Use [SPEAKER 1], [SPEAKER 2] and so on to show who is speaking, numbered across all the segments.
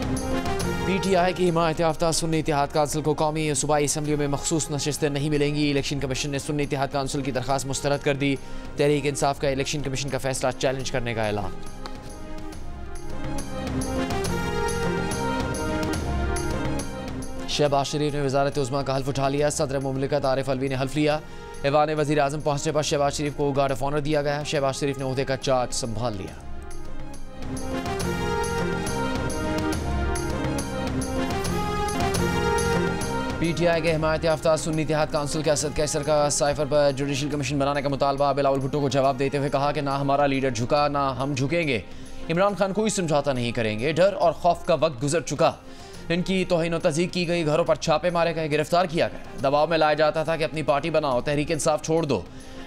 [SPEAKER 1] PTI की हिमायत याफ्ता सुन्नी इत्तेहाद council को कौमी सूबाई असम्बलियों में मखसूस नशिस्तें नहीं मिलेंगी। इलेक्शन कमीशन ने सुन्नी इत्तेहाद काउंसिल की दरख्वास्त मुस्तरद कर दी। तहरीक इंसाफ का इलेक्शन कमीशन का फैसला चैलेंज करने का ऐलान। शहबाज शरीफ ने वज़ारत उज़्मा का हल्फ उठा लिया। सदर मुमलिकत आरिफ अलवी ने हल्फ लिया। ऐवान वज़ीर आज़म पहुंचने पर शहबाज शरीफ को गार्ड ऑफ ऑनर दिया गया। शहबाज शरीफ ने ओहदे का चार्ज संभाल लिया। PTI के हिमायत याफ्ता सुन्नी इत्तेहाद काउंसिल के असद कैसर का साइफर पर जुडिशल कमीशन बनाने का मुतालबा। बिलावल भुट्टो को जवाब देते हुए कहा कि ना हमारा लीडर झुका ना हम झुकेंगे। इमरान खान कोई समझौता नहीं करेंगे। डर और खौफ का वक्त गुजर चुका। इनकी तौहीन और तज़ीक की गई, घरों पर छापे मारे गए, गिरफ्तार किया गया। दबाव में लाया जाता था कि अपनी पार्टी बनाओ, तहरीक इंसाफ छोड़ दो।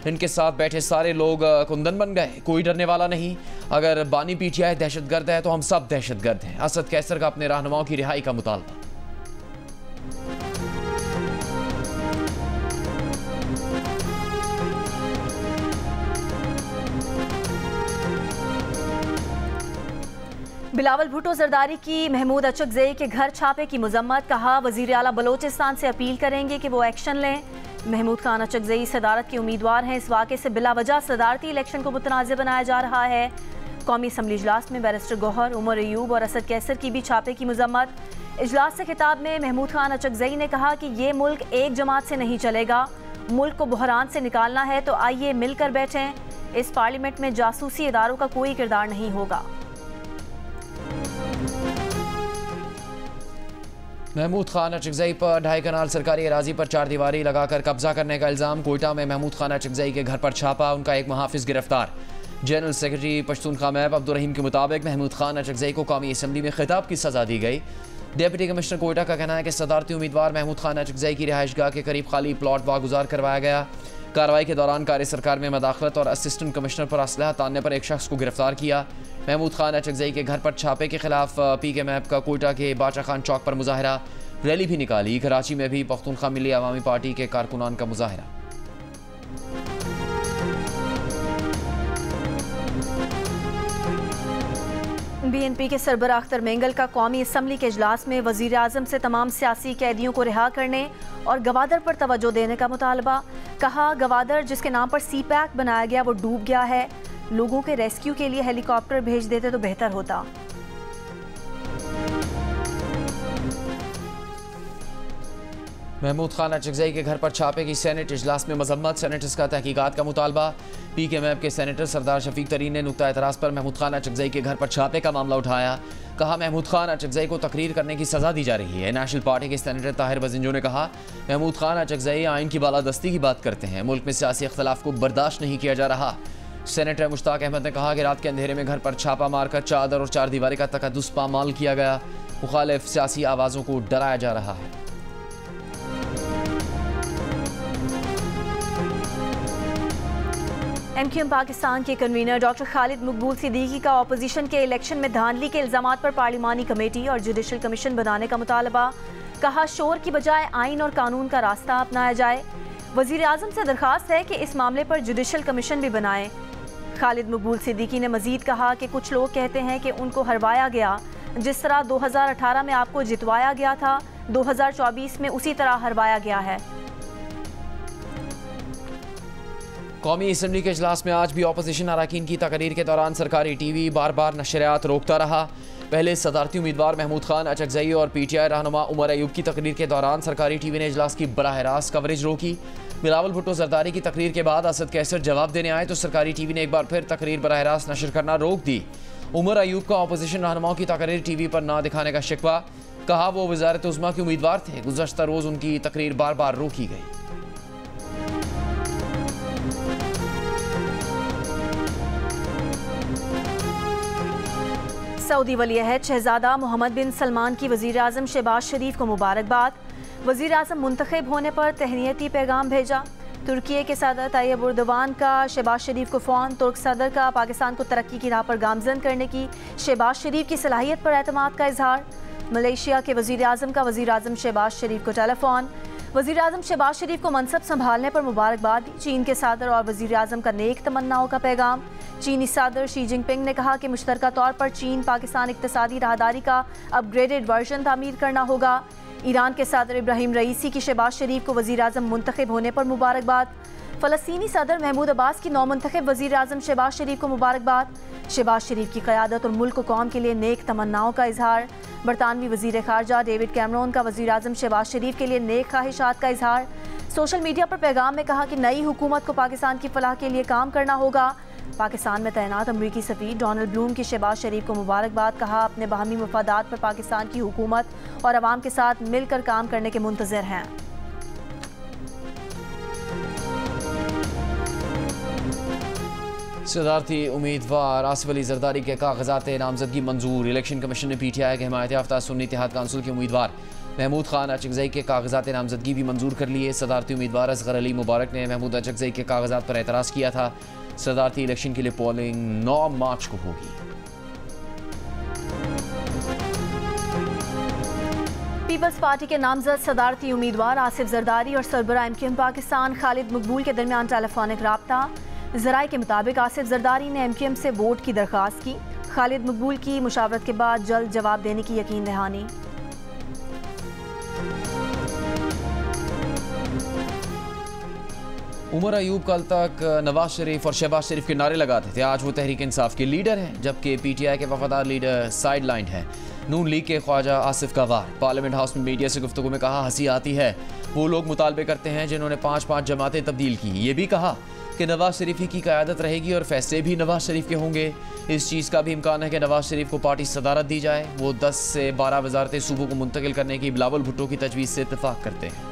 [SPEAKER 1] इनके साथ बैठे सारे लोग कुंदन बन गए। कोई डरने वाला नहीं। अगर बानी PTI दहशतगर्द है तो हम सब दहशतगर्द हैं। असद कैसर का अपने रहनुमाओं की रिहाई का मुतालबा।
[SPEAKER 2] बिलावल भुट्टो जरदारी की महमूद अचकज़ई के घर छापे की मजम्मत। कहा वज़ीर आला बलोचिस्तान से अपील करेंगे कि वो एक्शन लें। महमूद खान अचकज़ई सदारत के उम्मीदवार हैं। इस वाक़े से बिला वजह सदारती इलेक्शन को मुतनाज़ बनाया जा रहा है। कौमी असम्बली इजलास में बैरिस्टर गौहर, उमर अयूब और असद कैसर की भी छापे की मजम्मत। इजलास से खिताब में महमूद खान अचकज़ई ने कहा कि ये मुल्क एक जमात से नहीं चलेगा। मुल्क को बहरान से निकालना है तो आइए मिलकर बैठें। इस पार्लियामेंट में जासूसी इदारों का कोई किरदार नहीं होगा।
[SPEAKER 1] महमूद खान अचकज़ई पर 2.5 कनाल सरकारी अराजी पर 4 दीवारी लगाकर कब्जा करने का इल्ज़ाम। कोयटा में महमूद खान अचकज़ई के घर पर छापा। उनका एक मुहाफिज गिरफ्तार। General secretary Pashtunkhwa map Abdur Rahim के मुताबिक महमूद खान अचकज़ई को कौमी असम्बली में खिताब की सज़ा दी गई। डिप्टी कमिश्नर कोयटा का कहना है कि सदारती उम्मीदवार महमूद खान अचकज़ई की रिहाइशगाह के करीब खाली प्लॉट वागुजार करवाया गया। कार्रवाई के दौरान कार्य सरकार में मदाखलत और असिस्टेंट कमिश्नर पर असलहा तानने पर एक शख्स को गिरफ्तार किया। महमूद खान अचकज़ई के घर पर छापे के खिलाफ PK मैप का कोयटा के बादशाह खान चौक पर मुजाहरा, रैली भी निकाली। कराची में भी पख्तूनख्वा मिली अवामी पार्टी के कारकुनान का मुजाहरा।
[SPEAKER 2] BNP के सरबराह अख्तर मेंगल का कौमी असम्बली के इजलास में वज़ीर आज़म से तमाम सियासी कैदियों को रिहा करने और गवादर पर तवज्जो देने का मुतालबा। कहा गवादर जिसके नाम पर CPAC बनाया गया वो डूब गया है। लोगों के रेस्क्यू के लिए हेलीकॉप्टर भेज देते तो बेहतर होता।
[SPEAKER 1] महमूद खान अचकज़ई के घर पर छापे की सेनेट इजलास में मजम्मत। सेनेटर्स का तहकीकात का मुतालबा। PK मैप के सेनेटर सरदार शफीक तरीन ने नुक्ता एतराज़ पर महमूद खान अचकज़ई के घर पर छापे का मामला उठाया। कहा महमूद खान अचकज़ई को तकरीर करने की सज़ा दी जा रही है। नेशनल पार्टी के सेनेटर ताहिर बजिंजो ने कहा महमूद खान अचकज़ई आइन की बालादस्ती की बात करते हैं। मुल्क में सियासी इख्तलाफ को बर्दाश्त नहीं किया जा रहा। सेनेटर मुश्ताक अहमद ने कहा कि रात के अंधेरे में घर पर छापा मारकर चादर और 4 दीवारी का तकद्दुस पामाल किया गया। मुखालिफ सियासी आवाज़ों को डराया जा रहा है।
[SPEAKER 2] MQM पाकिस्तान के कन्वीनर डॉक्टर खालिद मकबूल सिद्दीकी का अपोजिशन के इलेक्शन में धांधली के इल्जामात पर पार्लिमानी कमेटी और जुडिशल कमीशन बनाने का मुतालबा। कहा शोर की बजाय आइन और कानून का रास्ता अपनाया जाए। वज़ीर आज़म से दरख्वास्त है कि इस मामले पर जुडिशल कमीशन भी बनाएं। खालिद मकबूल सिद्दीकी ने मजीद कहा कि कुछ लोग कहते हैं कि उनको हरवाया गया। जिस तरह 2018 में आपको जितवाया गया था 2024 में उसी तरह हरवाया गया है।
[SPEAKER 1] कौमी असम्बली के इजलास में आज भी अपोजिशन अरकान की तकरीर के दौरान सरकारी TV बार बार नशरियात रोकता रहा। पहले सदारती उम्मीदवार महमूद खान अचकज़ई और PTI रहनुमा उमर अयूब की तकरीर के दौरान सरकारी TV ने इजलास की बराह रास्त कवरेज रोकी। बिलावल भुट्टो जरदारी की तकरीर के बाद असद कैसर जवाब देने आए तो सरकारी TV ने एक बार फिर तकरीर बराह रास्त नशर करना रोक दी। उमर अयूब का अपोजिशन रहनुमाओं की तकरीर TV पर ना दिखाने का शिकवा। कहा वो वज़ारत उज़्मा के उम्मीदवार थे। गुज़श्ता रोज़ उनकी तकरीर बार बार रोकी गई।
[SPEAKER 2] सऊदी वली-ए-अहद शहजादा मोहम्मद बिन सलमान की वज़ीर आज़म शहबाज शरीफ को मुबारकबाद। वज़ीर आज़म मुंतखब होने पर तहनीती पैगाम भेजा। तुर्की के सदर तैयब एर्दोगान का शहबाज शरीफ को फ़ोन। तुर्क सदर का पाकिस्तान को तरक्की की राह पर गामजन करने की शहबाज शरीफ की सलाहियत पर एतमाद का इजहार। मलेशिया के वज़ीर आज़म का वज़ीर आज़म शहबाज शरीफ को टेलीफोन। वज़ीर आज़म शहबाज शरीफ को मनसब संभालने पर मुबारकबाद। चीन के सदर और वज़ीर आज़म का नेक तमन्नाओं का पैगाम। चीनी सदर शी जिनपिंग ने कहा कि मुश्तरका तौर पर चीन पाकिस्तान इक्तिसादी राहदारी का अपग्रेडेड वर्जन तामीर करना होगा। ईरान के सदर इब्राहिम रईसी की शहबाज शरीफ को वज़ीर आज़म मुंतखब होने पर मुबारकबाद। फ़लस्तीनी सदर महमूद अब्बास की नौमुंतखब वज़ीर आज़म शहबाज शरीफ को मुबारकबाद। शहबाज शरीफ की क़यादत और मुल्क कौम के लिए नेक तमन्नाओं का इजहार। बरतानवी वज़ीर ख़ारजा डेविड कैमरून का वज़ीर आज़म शहबाज शरीफ के लिए नेक ख्वाहिशात का इजहार। सोशल मीडिया पर पैगाम में कहा कि नई हुकूमत को पाकिस्तान की फलाह के लिए काम करना होगा। पाकिस्तान में तैनात अमरीकी सफ़ीर डोनाल्ड ब्लूम की शहबाज शरीफ को मुबारकबाद। कहा अपने बाहमी मफादात पर पाकिस्तान की हुकूमत और अवाम के साथ मिलकर काम करने के मुंतज़िर हैं।
[SPEAKER 1] सदारती उम्मीदवार आसिफ अली जरदारी के कागजात नामजदगी मंजूर। इलेक्शन कमीशन ने PTI के हिमायत याफ्ता सुन्नी इत्तेहाद काउंसिल के उम्मीदवार महमूद खान अचकज़ई के कागजात नामजदगी भी मंजूर कर लिए। सदारती उम्मीदवार असगर अली मुबारक ने महमूद अचकज़ई के कागजात पर एतराज़ किया था। सदारती इलेक्शन के लिए पोलिंग 9 मार्च को होगी।
[SPEAKER 2] पीपल्स पार्टी के नामजद सदारती उम्मीदवार आसिफ जरदारी और सरबराह MQM पाकिस्तान खालिद मकबूल के दरमियान टेलीफोनिक राब्ता। ज़राए के मुताबिक आसिफ जरदारी ने MQM से वोट की दरख्वास्त की। खालिद मकबूल की मुशावरत के बाद जल्द जवाब देने की यकीन दहानी।
[SPEAKER 1] उमर अयूब कल तक नवाज शरीफ और शहबाज शरीफ के नारे लगाते थे। आज वो तहरीक इंसाफ के लीडर हैं, जबकि PTI के वफादार लीडर साइड लाइन हैं। नून लीग के ख्वाजा आसिफ गवार पार्लियामेंट हाउस में मीडिया से गुफ्तगू में कहा, हंसी आती है वो लोग मुतालबे करते हैं जिन्होंने 5-5 जमातें तब्दील की। ये भी कहा कि नवाज शरीफ ही की क़यादत रहेगी और फैसले भी नवाज शरीफ के होंगे। इस चीज़ का भी इम्कान है कि नवाज शरीफ को पार्टी सदारत दी जाए। वो 10 से 12 वजारतें सूबों को मुंतकिल करने की बिलावल भुट्टो की तजवीज़ से इत्तफाक करते हैं।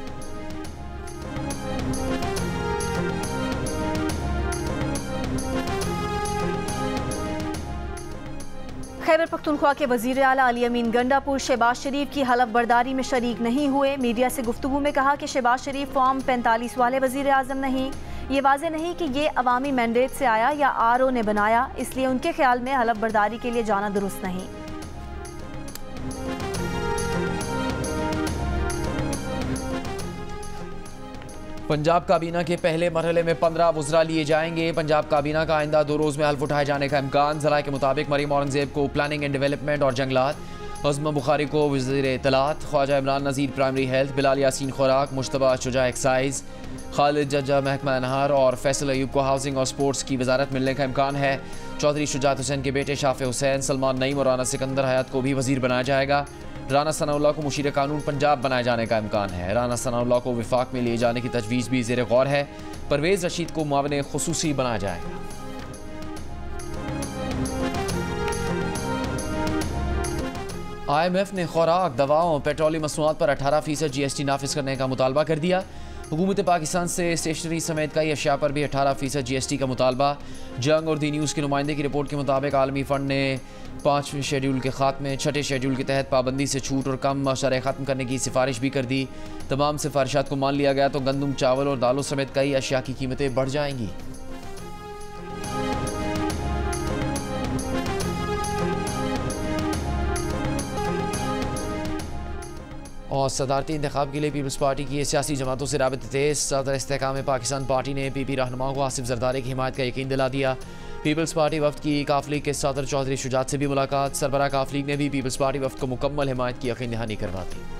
[SPEAKER 2] खैबर पख्तूनख्वा के वज़ीर आला अली अमीन गंडापुर शहबाज शरीफ की हलफ बर्दारी में शरीक नहीं हुए। मीडिया से गुफ्तगू में कहा कि शहबाज शरीफ फॉर्म 45 वाले वज़ीर आज़म नहीं। ये वाज़े नहीं कि ये अवामी मैंडेट से आया या RO ने बनाया, इसलिए उनके ख्याल में हलफ बर्दारी के लिए जाना दुरुस्त नहीं।
[SPEAKER 1] पंजाब काबीना के पहले मरहले में 15 वज़रा लिए जाएंगे। पंजाब काबीना का आइंदा 2 रोज़ में हल्फ उठाए जाने का इम्कान। ज़राए के मुताबिक मरीम औरंगज़ेब को प्लानिंग एंड डेवलपमेंट और जंगलात, अज़मा बुखारी को वज़ीर इत्तलात, ख्वाजा इमरान नज़ीर प्राइमरी हेल्थ, बिलाल यासीन खुराक, मुश्तबा शुजा एक्साइज, खालिद जज्जा महकमा नहर और फैसल अयूब को हाउसिंग और स्पोर्ट्स की वजारत मिलने का इम्कान है। चौधरी शुजात हुसैन के बेटे शाफ़े हुसैन, सलमान नईम और राना सिकंदर हयात को भी वज़ीर बनाया जाएगा। राना सनाउल्लाह को मुशीर कानून पंजाब बनाए जाने का इम्कान है। राना सनाउल्लाह को विफाक में लिए जाने की तजवीज़ भी ज़ेर गौर है। परवेज़ रशीद को मुआविन खुसूसी बनाया जाएगा। IMF ने खुराक, दवाओं, पेट्रोलियम मसनूआत पर 18% GST नाफिज करने का मुतालबा कर दिया। हुकूमत पाकिस्तान से स्टेशनरी समेत कई अशिया पर भी 18% GST का मुतालबा। जंग और दी न्यूज़ के नुमाइंदे की रिपोर्ट के मुताबिक आलमी फ़ंड ने 5वें शेड्यूल के खात्मे 6ठे शेड्यूल के तहत पाबंदी से छूट और कम शरह ख़त्म करने की सिफारिश भी कर दी। तमाम सिफारिशात को मान लिया गया तो गंदम, चावल और दालों समेत कई अशिया की कीमतें बढ़ जाएंगी। और सदारती इंतखाब के लिए पीपल्स पार्टी की सियासी जमातों से राबिते तेज़। सदर इस्तेहकाम पाकिस्तान पार्टी ने PP रहनुमाओं को आसिफ जरदारी की हिमायत का यकीन दिला दिया। पीपल्स पार्टी वफ्द की काफ लीग के सदर चौधरी शुजात से भी मुलाकात। सरबराह काफ लीग ने भी पीपल्स पार्टी वफ्द को मुकम्मल हिमायत की यकीन दहानी करवा दी।